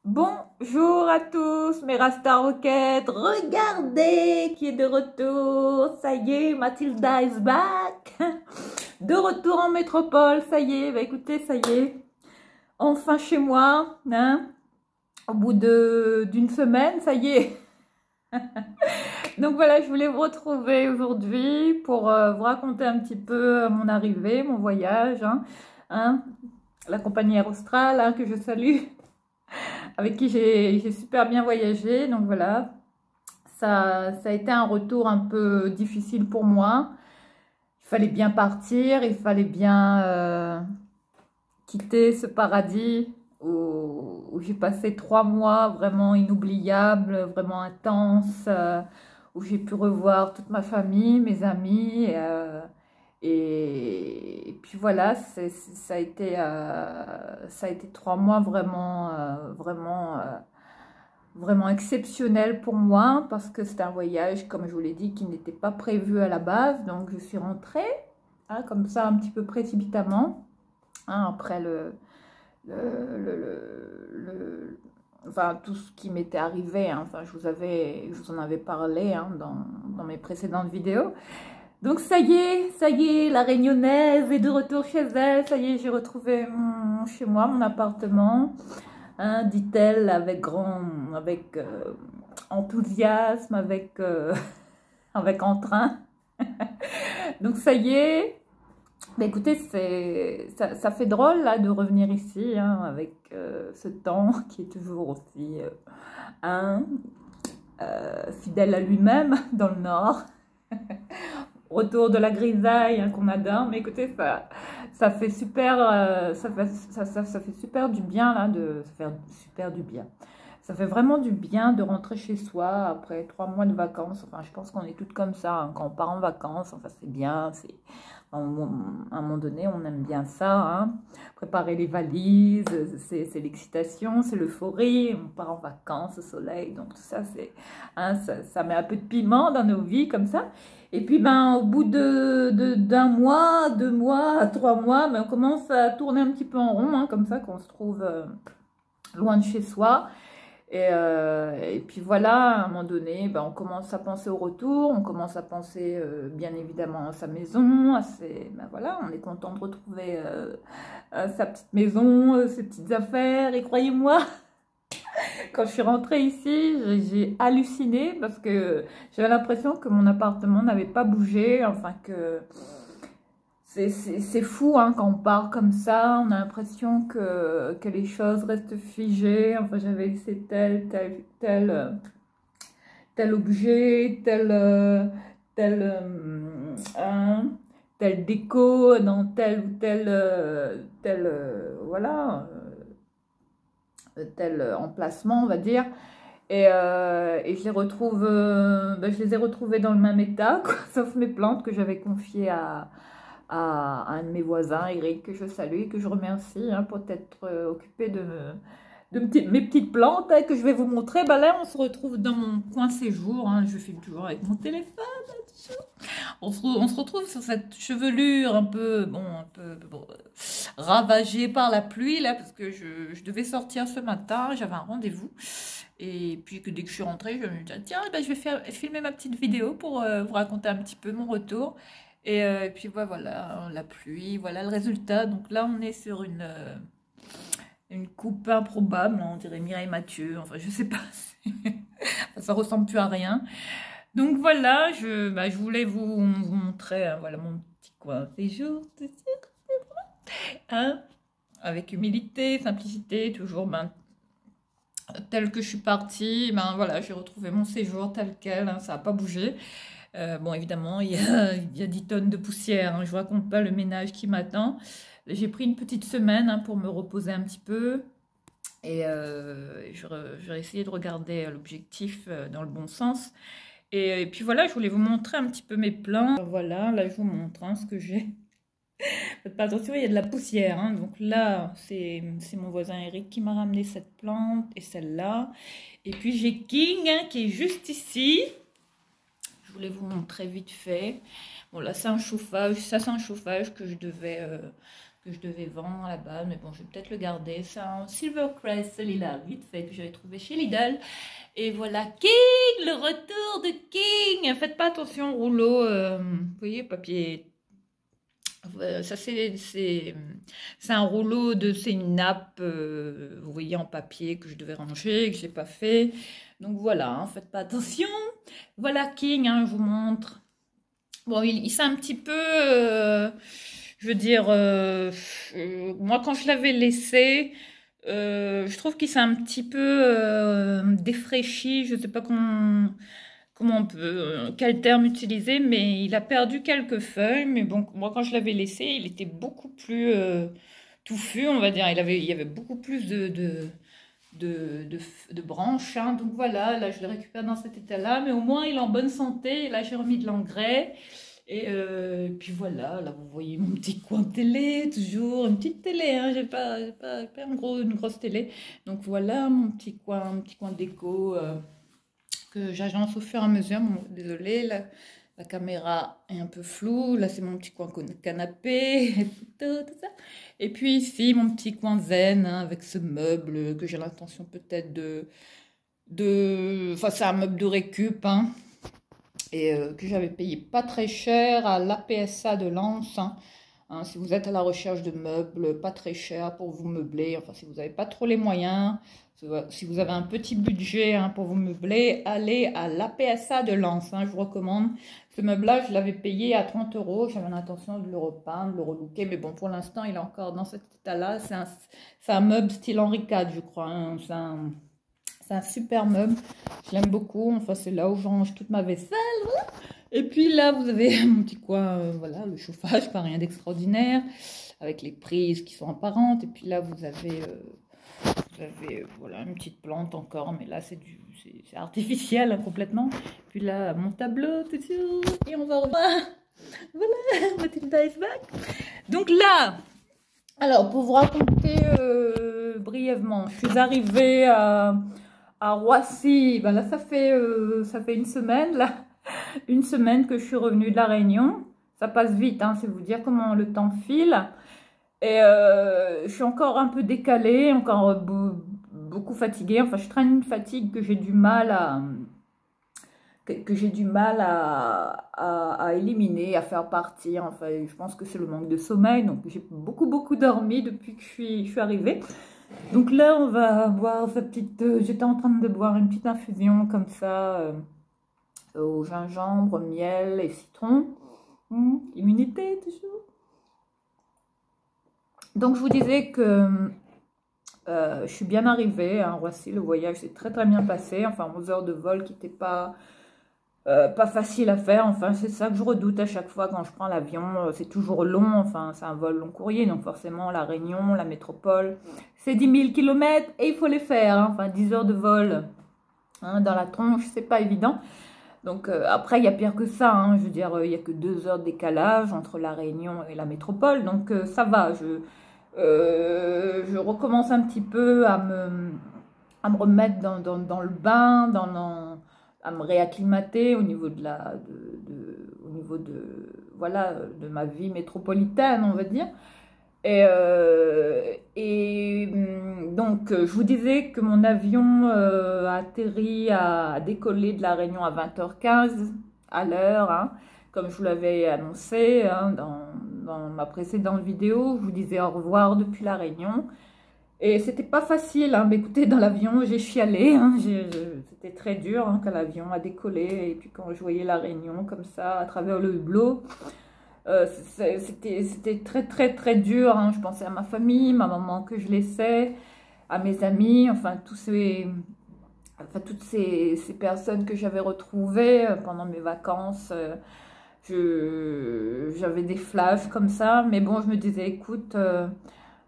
Bonjour à tous mes Rasta Rockets, regardez qui est de retour, ça y est, Mathilda is back, de retour en métropole, ça y est, bah écoutez, ça y est, enfin chez moi, hein, au bout d'une semaine, ça y est. Donc voilà, je voulais vous retrouver aujourd'hui pour vous raconter un petit peu mon arrivée, mon voyage, hein, la compagnie Air Austral, hein, que je salue, avec qui j'ai super bien voyagé. Donc voilà, ça a été un retour un peu difficile pour moi. Il fallait bien partir, il fallait bien quitter ce paradis où j'ai passé 3 mois vraiment inoubliables, vraiment intenses, où j'ai pu revoir toute ma famille, mes amis. Et puis voilà, ça a été 3 mois vraiment exceptionnel pour moi parce que c'était un voyage, comme je vous l'ai dit, qui n'était pas prévu à la base. Donc je suis rentrée, hein, comme ça, un petit peu précipitamment, hein, après enfin, tout ce qui m'était arrivé. Hein. Enfin, je vous en avais parlé, hein, dans mes précédentes vidéos. Donc ça y est, la Réunionnaise est de retour chez elle. Ça y est, j'ai retrouvé chez moi, mon appartement. Hein, dit-elle avec enthousiasme, avec entrain. Donc ça y est. Bah, écoutez, ça fait drôle là de revenir ici, hein, avec ce temps qui est toujours aussi hein, fidèle à lui-même dans le nord. Retour de la grisaille, hein, qu'on adore. Mais écoutez, ça fait super, ça fait super du bien là, ça fait super du bien. Ça fait vraiment du bien de rentrer chez soi après 3 mois de vacances. Enfin, je pense qu'on est toutes comme ça, hein, quand on part en vacances. Enfin, c'est bien. À un moment donné, on aime bien ça. Hein. Préparer les valises, c'est l'excitation, c'est l'euphorie. On part en vacances au soleil. Donc, tout ça, hein, ça met un peu de piment dans nos vies comme ça. Et puis, ben, au bout d'un mois, 2 mois, 3 mois, ben, on commence à tourner un petit peu en rond, hein, comme ça, qu'on se trouve loin de chez soi. Et puis voilà, à un moment donné, ben, on commence à penser au retour, on commence à penser bien évidemment à sa maison, ben voilà, on est content de retrouver sa petite maison, ses petites affaires, et croyez-moi, quand je suis rentrée ici, j'ai halluciné parce que j'avais l'impression que mon appartement n'avait pas bougé, enfin que c'est fou, hein, quand on part comme ça, on a l'impression que les choses restent figées. Enfin, j'avais laissé tel objet, hein, tel déco dans tel ou voilà, tel emplacement, on va dire. Et ben, je les ai retrouvés dans le même état, quoi, sauf mes plantes que j'avais confiées à un de mes voisins, Eric, que je salue et que je remercie, hein, pour être occupé de mes petites plantes, hein, que je vais vous montrer. Ben là, on se retrouve dans mon coin séjour. Hein, je filme toujours avec mon téléphone. On se retrouve sur cette chevelure un peu, bon, ravagée par la pluie, là, parce que je devais sortir ce matin, j'avais un rendez-vous. Et puis que dès que je suis rentrée, je me dis, tiens, ben, je vais filmer ma petite vidéo pour vous raconter un petit peu mon retour. Et puis voilà, la pluie, voilà le résultat. Donc là, on est sur une coupe improbable, on dirait Mireille Mathieu, enfin je sais pas, ça ressemble plus à rien. Donc voilà, je voulais vous montrer, hein, voilà mon petit coin séjour, hein, avec humilité, simplicité, toujours ben, tel que je suis partie, ben voilà, j'ai retrouvé mon séjour tel quel, hein, ça n'a pas bougé. Bon, évidemment, il y a 10 tonnes de poussière, hein, je ne vous raconte pas le ménage qui m'attend. J'ai pris une petite semaine, hein, pour me reposer un petit peu. Et je vais essayer de regarder l'objectif dans le bon sens. Et puis voilà, je voulais vous montrer un petit peu mes plants. Voilà, là je vous montre, hein, ce que j'ai. Faites pas attention, il y a de la poussière. Hein. Donc là, c'est mon voisin Eric qui m'a ramené cette plante et celle-là. Et puis j'ai King, hein, qui est juste ici. Je voulais vous montrer vite fait. Bon là c'est un chauffage, ça c'est un chauffage que je devais que je devais vendre là-bas, mais bon, je vais peut-être le garder. C'est un Silvercrest celui-là, vite fait, que j'avais trouvé chez Lidl. Et voilà, King, le retour de King. Faites pas attention au rouleau, vous voyez, papier. Ça, c'est un rouleau c'est une nappe, vous voyez, en papier que je devais ranger, que j'ai pas fait. Donc voilà, hein, faites pas attention. Voilà King, hein, je vous montre. Bon, il s'est un petit peu, je veux dire, moi quand je l'avais laissé, je trouve qu'il s'est un petit peu défraîchi, je sais pas comment on peut, quel terme utiliser, mais il a perdu quelques feuilles. Mais bon, moi quand je l'avais laissé, il était beaucoup plus touffu, on va dire. Il y avait beaucoup plus de branches, hein. Donc voilà, là je le récupère dans cet état-là, mais au moins il est en bonne santé. Et là j'ai remis de l'engrais. Et puis voilà, là vous voyez mon petit coin télé, toujours une petite télé, hein, j'ai pas une grosse télé. Donc voilà mon petit coin déco. Que j'agence au fur et à mesure. Bon, désolée, la caméra est un peu floue. Là, c'est mon petit coin canapé, les photos, tout ça. Et puis ici, mon petit coin zen, hein, avec ce meuble que j'ai l'intention peut-être Enfin, c'est un meuble de récup, hein, et que j'avais payé pas très cher à l'APSA de Lens. Hein, si vous êtes à la recherche de meubles pas très chers pour vous meubler, enfin si vous n'avez pas trop les moyens, si vous avez un petit budget, hein, pour vous meubler, allez à l'APSA de Lens, hein, je vous recommande. Ce meuble-là, je l'avais payé à 30 €, j'avais l'intention de le repeindre, de le relooker, mais bon, pour l'instant, il est encore dans cet état-là. C'est un meuble style Henri IV, je crois, hein. C'est un super meuble, je l'aime beaucoup. Enfin, c'est là où je range toute ma vaisselle. Et puis là, vous avez mon petit coin, voilà, le chauffage, pas rien d'extraordinaire, avec les prises qui sont apparentes. Et puis là, vous avez voilà, une petite plante encore, mais là, c'est artificiel, hein, complètement. Puis là, mon tableau, tout ça, et on va revoir. Voilà, Mathilda is back. Donc là, alors, pour vous raconter brièvement, je suis arrivée à Roissy. Ben là, ça fait une semaine, là. Une semaine que je suis revenue de La Réunion. Ça passe vite, hein, c'est vous dire comment le temps file. Et je suis encore un peu décalée, encore beaucoup fatiguée. Enfin, je traîne une fatigue que j'ai du mal à éliminer, à faire partir. Enfin, je pense que c'est le manque de sommeil. Donc, j'ai beaucoup dormi depuis que je suis arrivée. Donc là, on va boire sa petite... J'étais en train de boire une petite infusion comme ça, au gingembre, miel et citron. Immunité, toujours. Donc, je vous disais que je suis bien arrivée à Roissy. Le voyage s'est très bien passé. Enfin, 11 heures de vol qui n'étaient pas facile à faire. Enfin, c'est ça que je redoute à chaque fois quand je prends l'avion. C'est toujours long. Enfin, c'est un vol long courrier. Donc, forcément, la Réunion, la métropole, c'est 10 000 km et il faut les faire, hein. Enfin, 10 heures de vol, hein, dans la tronche, c'est pas évident. Donc, après, il y a pire que ça, hein. Je veux dire, il n'y a que 2 heures de décalage entre la Réunion et la métropole. Donc, ça va. Je recommence un petit peu à me remettre dans le bain, à me réacclimater au niveau voilà, de ma vie métropolitaine, on va dire. Donc, je vous disais que mon avion a décollé de La Réunion à 20h15 à l'heure, hein, comme je vous l'avais annoncé, hein, dans ma précédente vidéo. Je vous disais au revoir depuis La Réunion. Et c'était pas facile, hein. Mais écoutez, dans l'avion, j'ai chialé, hein. C'était très dur, hein, quand l'avion a décollé. Et puis quand je voyais La Réunion comme ça, à travers le hublot, c'était très dur, hein. Je pensais à ma famille, ma maman que je laissais, à mes amis, enfin, toutes ces personnes que j'avais retrouvées pendant mes vacances. J'avais des flashs comme ça. Mais bon, je me disais, écoute...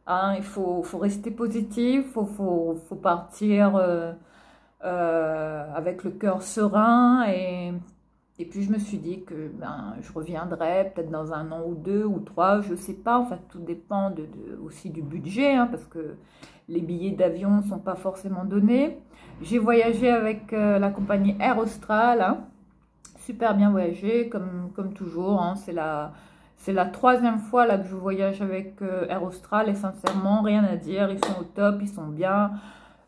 hein, il faut rester positif, faut partir avec le cœur serein. Et puis je me suis dit que je reviendrai peut-être dans 1 an ou 2 ou 3, je ne sais pas. Enfin, tout dépend aussi du budget, hein, parce que les billets d'avion ne sont pas forcément donnés. J'ai voyagé avec la compagnie Air Austral, hein. Super bien voyagé, comme toujours, hein. C'est C'est la 3e fois là que je voyage avec Air Austral et sincèrement, rien à dire. Ils sont au top, ils sont bien.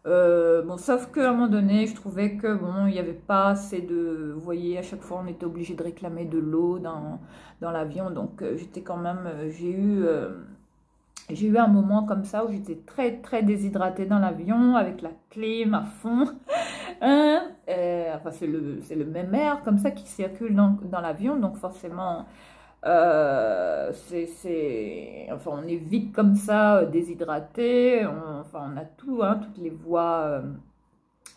Bon, sauf qu'à un moment donné, je trouvais que bon, il n'y avait pas assez de... Vous voyez, à chaque fois, on était obligé de réclamer de l'eau dans l'avion. Donc, j'étais quand même... j'ai eu un moment comme ça où j'étais très, très déshydratée dans l'avion, avec la clim à fond. Hein, enfin, c'est le même air comme ça qui circule dans l'avion. Donc, forcément... enfin, on est vite comme ça, déshydraté, enfin, on a tout, hein, toutes les voies,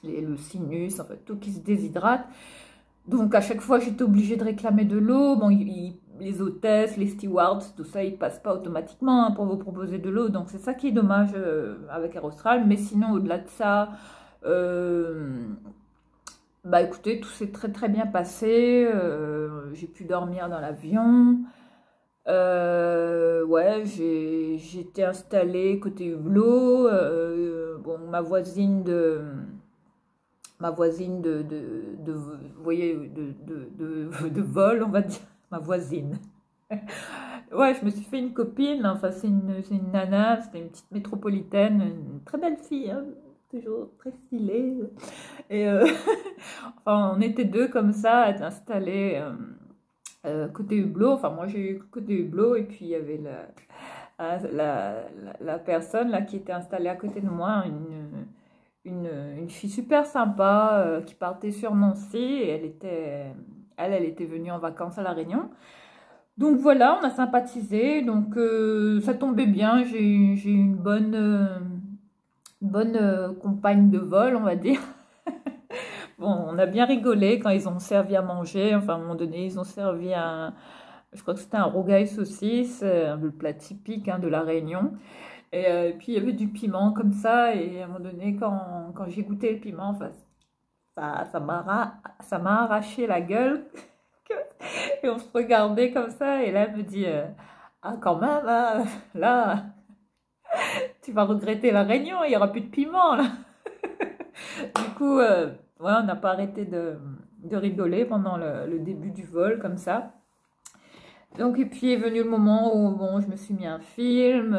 le sinus, enfin, tout qui se déshydrate. Donc, à chaque fois, j'étais obligée de réclamer de l'eau. Bon, les hôtesses, les stewards, tout ça, ils passent pas automatiquement hein, pour vous proposer de l'eau. Donc, c'est ça qui est dommage avec Air Austral. Mais sinon, au-delà de ça, bah écoutez, tout s'est très très bien passé. J'ai pu dormir dans l'avion. Ouais, j'étais installée côté hublot. Bon, ma voisine vous voyez, de vol, on va dire, ma voisine. Ouais, je me suis fait une copine. Enfin, c'est une nana, c'était une petite métropolitaine, une très belle fille, hein, toujours très stylée. Et enfin, on était deux comme ça, à être installés. Côté hublot, enfin moi j'ai eu côté hublot et puis il y avait la personne là qui était installée à côté de moi, une fille super sympa qui partait sur Nancy et elle était venue en vacances à La Réunion. Donc voilà, on a sympathisé, donc ça tombait bien, j'ai eu une bonne compagne de vol, on va dire. Bon, on a bien rigolé quand ils ont servi à manger. Enfin, à un moment donné, ils ont servi je crois que c'était un rougail saucisse, le plat typique hein, de la Réunion. Et puis, il y avait du piment comme ça. Et à un moment donné, quand j'ai goûté le piment, enfin, ça m'a arraché la gueule. Et on se regardait comme ça. Et là, elle me dit, ah, quand même, hein, là, tu vas regretter la Réunion, il n'y aura plus de piment, là. Du coup, ouais, on n'a pas arrêté de rigoler pendant le début du vol, comme ça. Donc, et puis est venu le moment où bon, je me suis mis un film,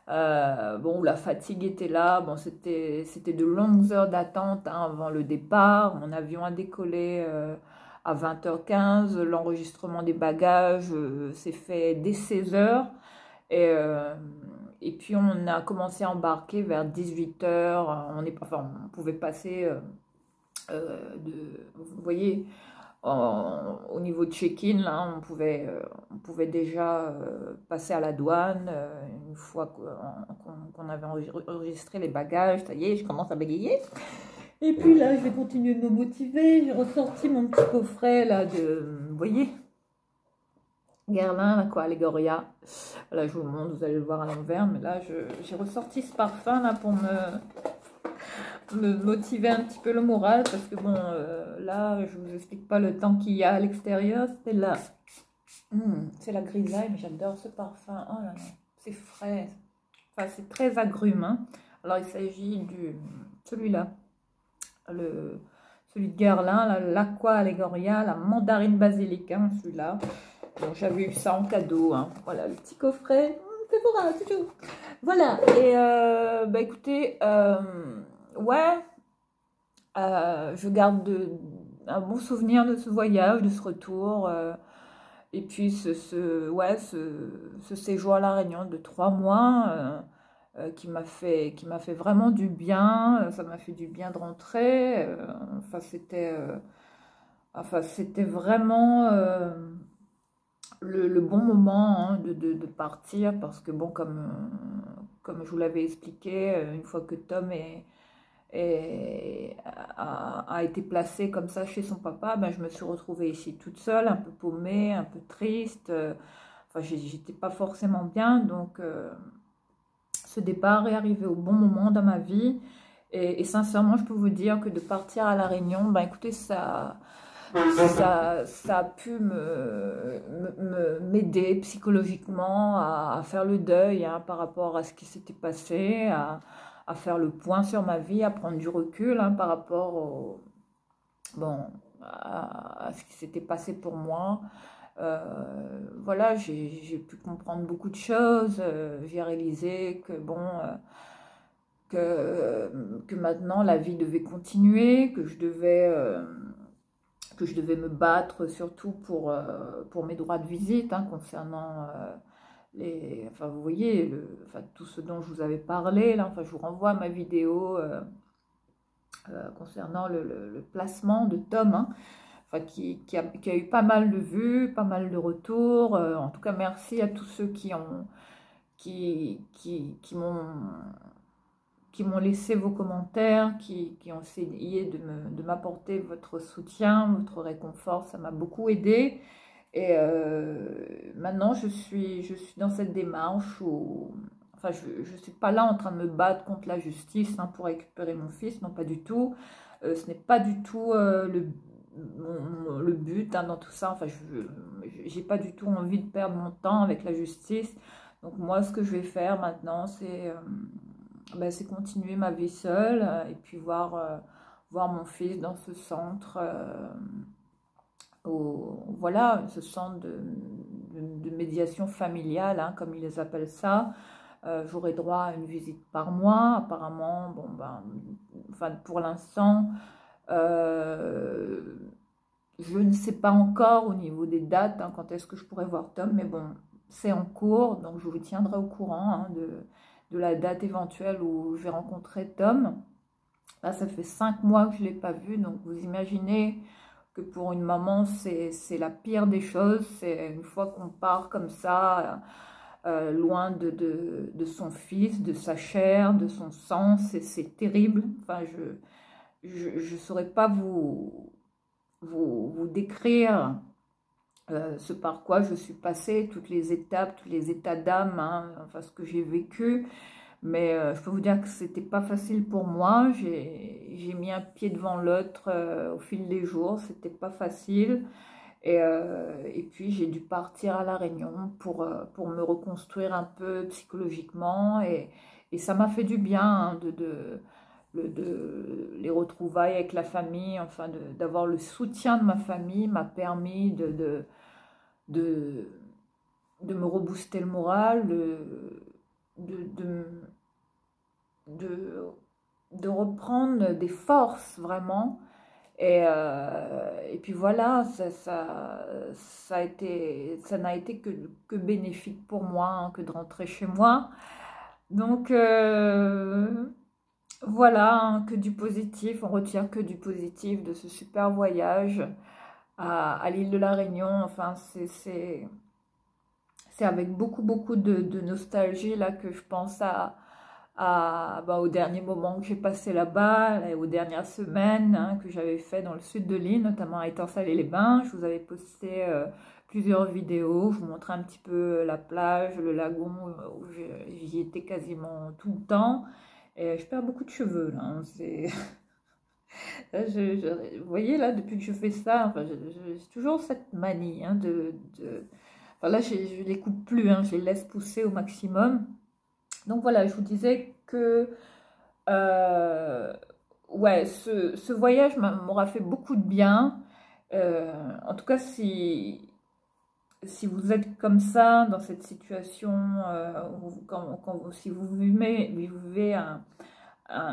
bon, où la fatigue était là. Bon, c'était de longues heures d'attente hein, avant le départ. Mon avion a décollé à 20h15. L'enregistrement des bagages s'est fait dès 16h. Et, euh, et puis on a commencé à embarquer vers 18h. Enfin, on pouvait passer vous voyez, au niveau de check-in, là, on pouvait déjà passer à la douane une fois qu'on avait enregistré les bagages. Ça y est, je commence à bégayer. Et puis là, je vais continuer de me motiver. J'ai ressorti mon petit coffret là vous voyez, Guerlain, là, quoi, Allegoria. Là, je vous le montre, vous allez le voir à l'envers. Mais là, j'ai ressorti ce parfum là pour me motiver un petit peu le moral. Parce que bon, là, je vous explique pas le temps qu'il y a à l'extérieur. C'était là. C'est la grisaille, mais j'adore ce parfum. Oh là là, c'est frais. Enfin, c'est très agrume. Hein. Alors, il s'agit de celui-là. Celui de Guerlain, l'Aqua Allegoria, la mandarine basilic, hein, celui-là. Donc j'avais eu ça en cadeau, hein. Voilà, le petit coffret, c'est pour un toujours. Voilà, et bah écoutez, ouais, je garde un bon souvenir de ce voyage, de ce retour, et puis ouais, ce séjour à La Réunion de 3 mois, qui m'a fait vraiment du bien, ça m'a fait du bien de rentrer, enfin c'était vraiment le bon moment hein, de partir parce que bon comme je vous l'avais expliqué une fois que Tom a été placé comme ça chez son papa, ben, je me suis retrouvée ici toute seule, un peu paumée, un peu triste, enfin j'étais pas forcément bien donc ce départ est arrivé au bon moment dans ma vie et sincèrement je peux vous dire que de partir à La Réunion, ben écoutez ça a pu m'aider psychologiquement à faire le deuil hein, par rapport à ce qui s'était passé, à faire le point sur ma vie, à prendre du recul hein, par rapport bon, à ce qui s'était passé pour moi. Voilà, j'ai pu comprendre beaucoup de choses. J'ai réalisé que bon, que maintenant la vie devait continuer, que je devais me battre surtout pour mes droits de visite, hein, concernant enfin vous voyez, enfin, tout ce dont je vous avais parlé, là, enfin je vous renvoie à ma vidéo concernant le placement de Tom, hein, enfin, qui a eu pas mal de vues, pas mal de retours. En tout cas, merci à tous ceux qui m'ont laissé vos commentaires, qui ont essayé de m'apporter votre soutien, votre réconfort. Ça m'a beaucoup aidé. Et maintenant, je suis dans cette démarche où, enfin, je ne suis pas là en train de me battre contre la justice, hein, pour récupérer mon fils, non, pas du tout. Ce n'est pas du tout le but, hein, dans tout ça. Enfin, je n'ai pas du tout envie de perdre mon temps avec la justice. Donc moi, ce que je vais faire maintenant, c'est continuer ma vie seule, et puis voir mon fils dans ce centre. Voilà, ce centre de médiation familiale, hein, comme ils appellent ça. J'aurai droit à une visite par mois, apparemment. Bon, ben, enfin, pour l'instant, je ne sais pas encore au niveau des dates, hein, quand est-ce que je pourrai voir Tom, mais bon, c'est en cours, donc je vous tiendrai au courant, hein, de la date éventuelle où je vais rencontrer Tom. Là, ça fait 5 mois que je ne l'ai pas vu, donc vous imaginez que pour une maman, c'est la pire des choses. C'est une fois qu'on part comme ça, loin de son fils, de sa chair, de son sang, c'est terrible. Enfin, je saurais pas vous décrire ce par quoi je suis passée, toutes les étapes, tous les états d'âme, hein, enfin ce que j'ai vécu. Mais je peux vous dire que c'était pas facile pour moi. J'ai mis un pied devant l'autre au fil des jours. C'était pas facile. Et puis j'ai dû partir à La Réunion pour me reconstruire un peu psychologiquement. Et ça m'a fait du bien, hein, les retrouvailles avec la famille, enfin d'avoir le soutien de ma famille m'a permis de, de me rebooster le moral, de, de, de, de reprendre des forces vraiment. Et puis voilà, ça n'a été que bénéfique pour moi, hein, que de rentrer chez moi. Donc voilà, hein, que du positif, on retire que du positif de ce super voyage à l'île de la Réunion. Enfin, c'est avec beaucoup de nostalgie là que je pense au dernier moment que j'ai passé là-bas, et aux dernières semaines, hein, que j'avais fait dans le sud de l'île, notamment à Étang-Salé-les-Bains. Je vous avais posté plusieurs vidéos, je vous montrais un petit peu la plage, le lagon, où j'y étais quasiment tout le temps. Et je perds beaucoup de cheveux là, hein, là, vous voyez là, depuis que je fais ça, enfin, j'ai toujours cette manie, hein, enfin là je les coupe plus, hein, je les laisse pousser au maximum. Donc voilà, je vous disais que ouais, ce voyage m'aura fait beaucoup de bien. En tout cas, si vous êtes comme ça, dans cette situation, si vous vivez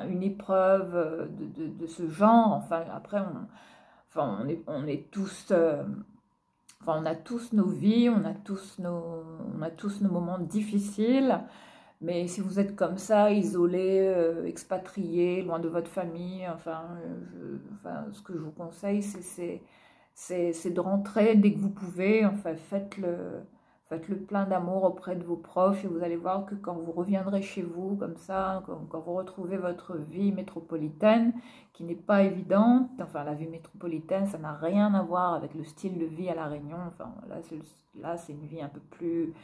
une épreuve de ce genre, enfin après, on est tous... enfin, on a tous nos vies, on a tous nos moments difficiles. Mais si vous êtes comme ça, isolé, expatrié, loin de votre famille, enfin, ce que je vous conseille, c'est de rentrer dès que vous pouvez. Enfin, faites le plein d'amour auprès de vos proches et vous allez voir que quand vous reviendrez chez vous, comme ça, quand vous retrouvez votre vie métropolitaine, qui n'est pas évidente, enfin, la vie métropolitaine, ça n'a rien à voir avec le style de vie à La Réunion. Enfin, là, c'est une vie un peu plus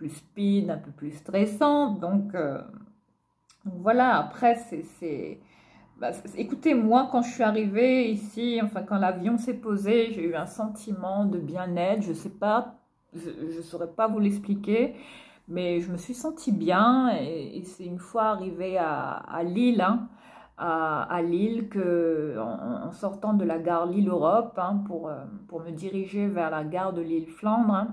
speed, un peu plus stressante. Donc voilà, après, écoutez, moi, quand je suis arrivée ici, enfin, quand l'avion s'est posé, j'ai eu un sentiment de bien-être. Je sais pas, je saurais pas vous l'expliquer, mais je me suis sentie bien. Et c'est une fois arrivée à Lille, hein, à Lille en sortant de la gare Lille-Europe pour me diriger vers la gare de Lille-Flandre,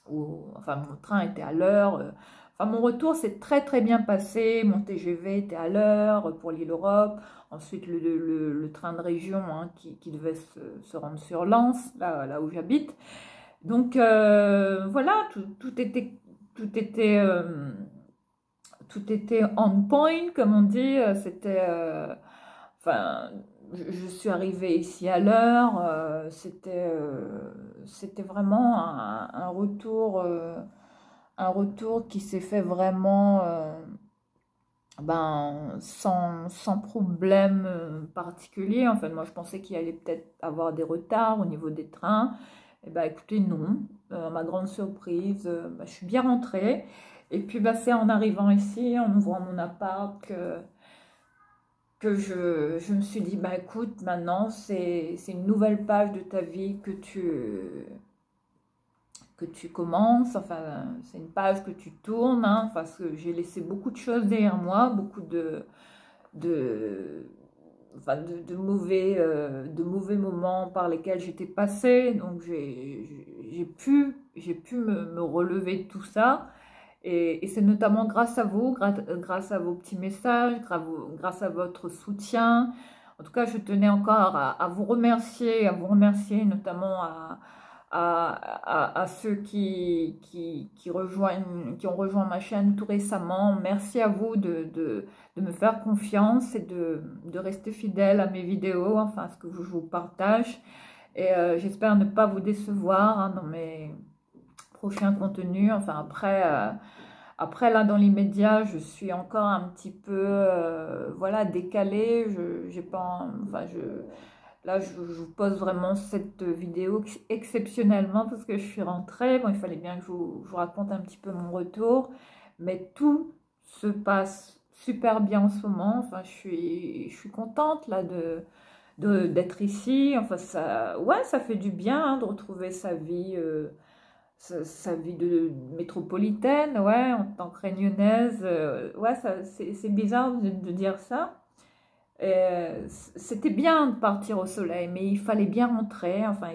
où enfin, mon train était à l'heure. Enfin, mon retour s'est très très bien passé. Mon TGV était à l'heure pour Lille-Europe. Ensuite, le train de région qui devait se rendre sur Lens, là où j'habite. Donc voilà, tout était on point, comme on dit. Enfin, je suis arrivée ici à l'heure. C'était vraiment un retour qui s'est fait vraiment sans problème particulier. En fait, moi, je pensais qu'il allait peut-être avoir des retards au niveau des trains. Et ben, écoutez, non. À ma grande surprise, je suis bien rentrée. Et puis, c'est en arrivant ici, en ouvrant mon appart, que je me suis dit, écoute, maintenant, c'est une nouvelle page de ta vie que tu commences, enfin, c'est une page que tu tournes, parce que j'ai laissé beaucoup de choses derrière moi, beaucoup de mauvais moments par lesquels j'étais passée, donc j'ai pu me relever de tout ça, et c'est notamment grâce à vous, grâce à vos petits messages, grâce à votre soutien. En tout cas, je tenais encore à vous remercier, notamment à ceux qui ont rejoint ma chaîne tout récemment. Merci à vous de me faire confiance et de rester fidèle à mes vidéos, enfin à ce que je vous partage. Et j'espère ne pas vous décevoir dans mes prochains contenus. Enfin après là, dans l'immédiat, je suis encore un petit peu voilà, décalée. J'ai pas, là, je vous pose vraiment cette vidéo exceptionnellement parce que je suis rentrée. Bon, il fallait bien que je vous raconte un petit peu mon retour. Mais tout se passe super bien en ce moment. Enfin, je suis contente là d'être ici. Enfin, ça fait du bien de retrouver sa vie de métropolitaine, ouais, en tant que réunionnaise. Ouais, c'est bizarre de dire ça. C'était bien de partir au soleil, mais il fallait bien rentrer, enfin,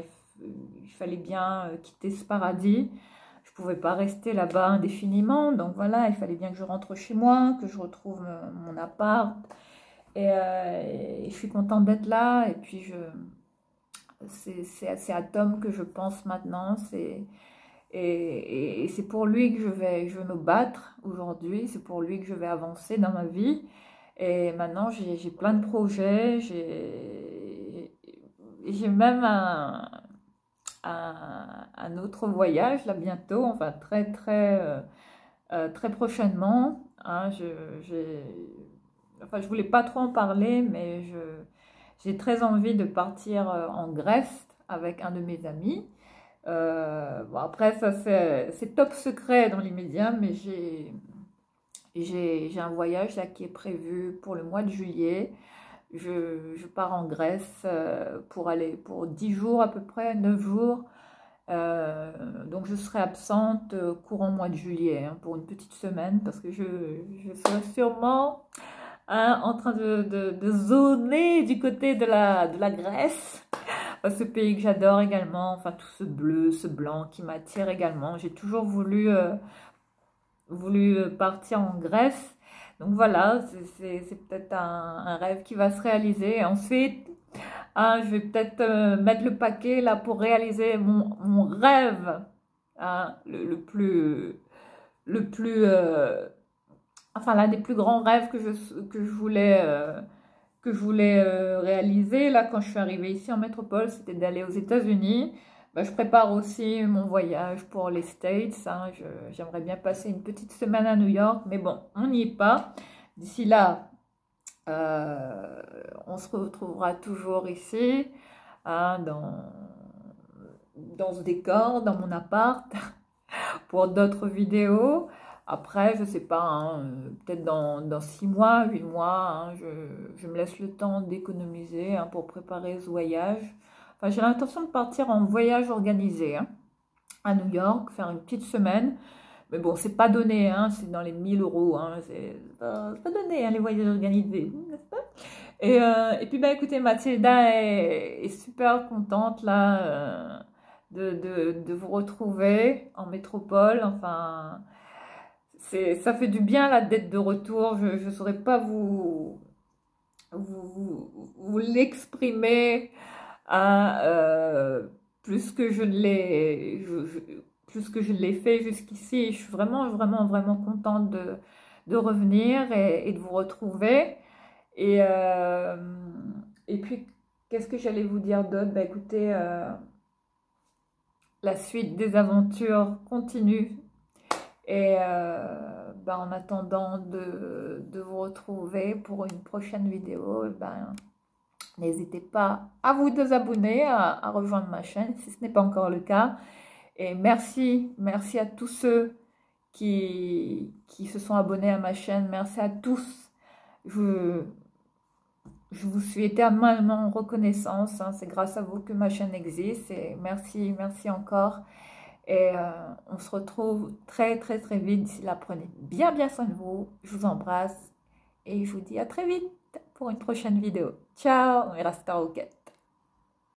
il fallait bien quitter ce paradis. Je pouvais pas rester là-bas indéfiniment, donc voilà, il fallait bien que je rentre chez moi, que je retrouve mon appart. Et je suis contente d'être là, et puis c'est à Tom que je pense maintenant, et c'est pour lui que je vais me battre aujourd'hui, c'est pour lui que je vais avancer dans ma vie. Et maintenant, j'ai plein de projets, j'ai même un autre voyage là bientôt, enfin très prochainement. Enfin, je voulais pas trop en parler, mais j'ai très envie de partir en Grèce avec un de mes amis. Bon, après, ça c'est top secret dans l'immédiat, mais j'ai un voyage là qui est prévu pour le mois de juillet. Je pars en Grèce pour 10 jours à peu près, 9 jours. Donc je serai absente courant mois de juillet pour une petite semaine parce que je serai sûrement en train de zoner du côté de la Grèce. Ce pays que j'adore également, enfin tout ce bleu, ce blanc qui m'attire également. J'ai toujours voulu partir en Grèce. Donc voilà, c'est peut-être un rêve qui va se réaliser. Et ensuite, je vais peut-être mettre le paquet là pour réaliser mon rêve, le plus enfin l'un des plus grands rêves que je voulais réaliser là quand je suis arrivée ici en métropole, c'était d'aller aux États-Unis. Je prépare aussi mon voyage pour les States. J'aimerais bien passer une petite semaine à New York, mais bon, on n'y est pas. D'ici là, on se retrouvera toujours ici, dans ce décor, dans mon appart, pour d'autres vidéos. Après, je sais pas, peut-être dans 6 mois, 8 mois, je me laisse le temps d'économiser pour préparer ce voyage. Enfin, j'ai l'intention de partir en voyage organisé à New York, faire une petite semaine. Mais bon, c'est pas donné, c'est dans les 1000 euros. C'est pas donné, les voyages organisés, n'est-ce pas? Et puis, bah, écoutez, Mathilda est super contente là de vous retrouver en métropole. Enfin, ça fait du bien là d'être de retour. Je ne saurais pas vous l'exprimer hein, plus que je ne l'ai plus que je l'ai fait jusqu'ici. Je suis vraiment, vraiment, vraiment contente de revenir et de vous retrouver. Et, euh, et puis, qu'est-ce que j'allais vous dire d'autre? Bah écoutez, la suite des aventures continue. Et bah, en attendant de vous retrouver pour une prochaine vidéo, ben, n'hésitez pas à vous abonner, à rejoindre ma chaîne si ce n'est pas encore le cas. Et merci, merci à tous ceux qui se sont abonnés à ma chaîne. Merci à tous. Je vous suis éternellement reconnaissance. Hein. C'est grâce à vous que ma chaîne existe. Et merci, merci encore. Et on se retrouve très, très, très vite. D'ici là, prenez bien, bien soin de vous. Je vous embrasse. Et je vous dis à très vite pour une prochaine vidéo. Ciao, et resta ok.